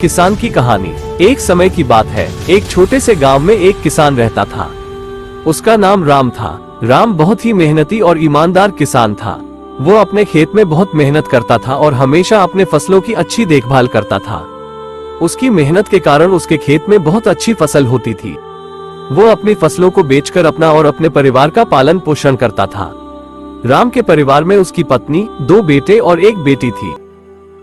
किसान की कहानी। एक समय की बात है, एक छोटे से गांव में एक किसान रहता था। उसका नाम राम था। राम बहुत ही मेहनती और ईमानदार किसान था। वो अपने खेत में बहुत मेहनत करता था और हमेशा अपने फसलों की अच्छी देखभाल करता था। उसकी मेहनत के कारण उसके खेत में बहुत अच्छी फसल होती थी। वो अपनी फसलों को बेचकर अपना और अपने परिवार का पालन पोषण करता था। राम के परिवार में उसकी पत्नी, 2 बेटे और 1 बेटी थी।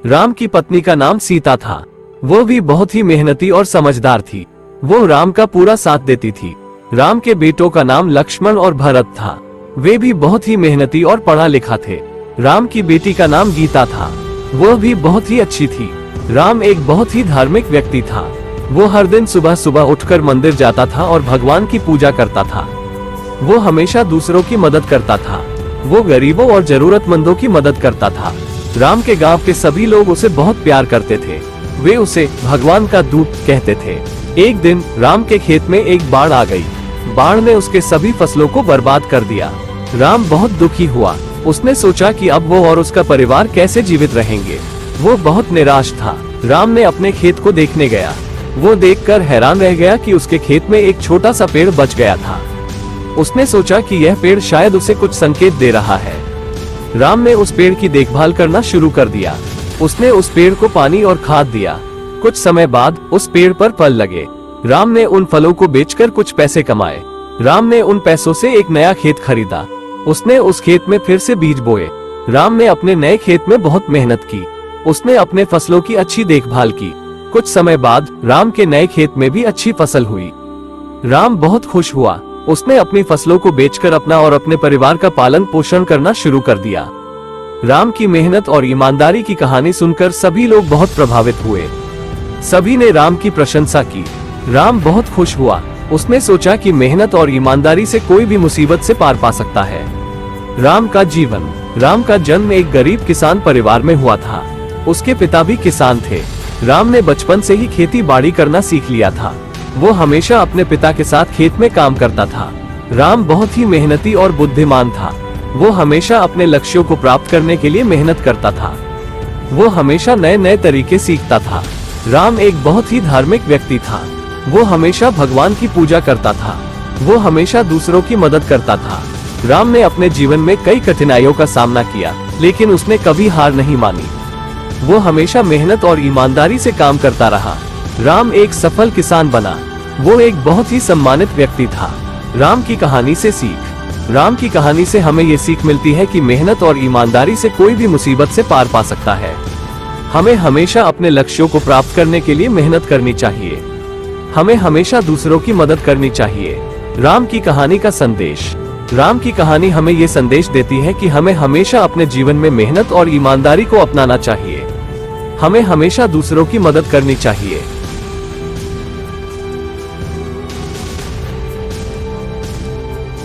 राम की पत्नी का नाम सीता था। वो भी बहुत ही मेहनती और समझदार थी। वो राम का पूरा साथ देती थी। राम के बेटों का नाम लक्ष्मण और भरत था। वे भी बहुत ही मेहनती और पढ़ा लिखा थे। राम की बेटी का नाम गीता था। वो भी बहुत ही अच्छी थी। राम एक बहुत ही धार्मिक व्यक्ति था। वो हर दिन सुबह सुबह उठकर मंदिर जाता था और भगवान की पूजा करता था। वो हमेशा दूसरों की मदद करता था। वो गरीबों और जरूरतमंदों की मदद करता था। राम के गांव के सभी लोग उसे बहुत प्यार करते थे। वे उसे भगवान का दूत कहते थे। एक दिन राम के खेत में एक बाढ़ आ गई। बाढ़ ने उसके सभी फसलों को बर्बाद कर दिया। राम बहुत दुखी हुआ। उसने सोचा कि अब वो और उसका परिवार कैसे जीवित रहेंगे। वो बहुत निराश था। राम ने अपने खेत को देखने गया। वो देखकर हैरान रह गया कि उसके खेत में एक छोटा सा पेड़ बच गया था। उसने सोचा कि यह पेड़ शायद उसे कुछ संकेत दे रहा है। राम ने उस पेड़ की देखभाल करना शुरू कर दिया। उसने उस पेड़ को पानी और खाद दिया। कुछ समय बाद उस पेड़ पर फल लगे। राम ने उन फलों को बेचकर कुछ पैसे कमाए। राम ने उन पैसों से एक नया खेत खरीदा। उसने उस खेत में फिर से बीज बोए। राम ने अपने नए खेत में बहुत मेहनत की। उसने अपने फसलों की अच्छी देखभाल की। कुछ समय बाद राम के नए खेत में भी अच्छी फसल हुई। राम बहुत खुश हुआ। उसने अपनी फसलों को बेचकर अपना और अपने परिवार का पालन पोषण करना शुरू कर दिया। राम की मेहनत और ईमानदारी की कहानी सुनकर सभी लोग बहुत प्रभावित हुए। सभी ने राम की प्रशंसा की। राम बहुत खुश हुआ। उसने सोचा कि मेहनत और ईमानदारी से कोई भी मुसीबत से पार पा सकता है। राम का जीवन। राम का जन्म एक गरीब किसान परिवार में हुआ था। उसके पिता भी किसान थे। राम ने बचपन से ही खेती बाड़ी करना सीख लिया था। वो हमेशा अपने पिता के साथ खेत में काम करता था। राम बहुत ही मेहनती और बुद्धिमान था। वो हमेशा अपने लक्ष्यों को प्राप्त करने के लिए मेहनत करता था। वो हमेशा नए नए तरीके सीखता था। राम एक बहुत ही धार्मिक व्यक्ति था। वो हमेशा भगवान की पूजा करता था। वो हमेशा दूसरों की मदद करता था। राम ने अपने जीवन में कई कठिनाइयों का सामना किया, लेकिन उसने कभी हार नहीं मानी। वो हमेशा मेहनत और ईमानदारी से काम करता रहा। राम एक सफल किसान बना। वो एक बहुत ही सम्मानित व्यक्ति था। राम की कहानी से सीख। राम की कहानी से हमें ये सीख मिलती है कि मेहनत और ईमानदारी से कोई भी मुसीबत से पार पा सकता है। हमें हमेशा अपने लक्ष्यों को प्राप्त करने के लिए मेहनत करनी चाहिए। हमें हमेशा दूसरों की मदद करनी चाहिए। राम की कहानी का संदेश। राम की कहानी हमें ये संदेश देती है कि हमें हमेशा अपने जीवन में मेहनत और ईमानदारी को अपनाना चाहिए। हमें हमेशा दूसरों की मदद करनी चाहिए।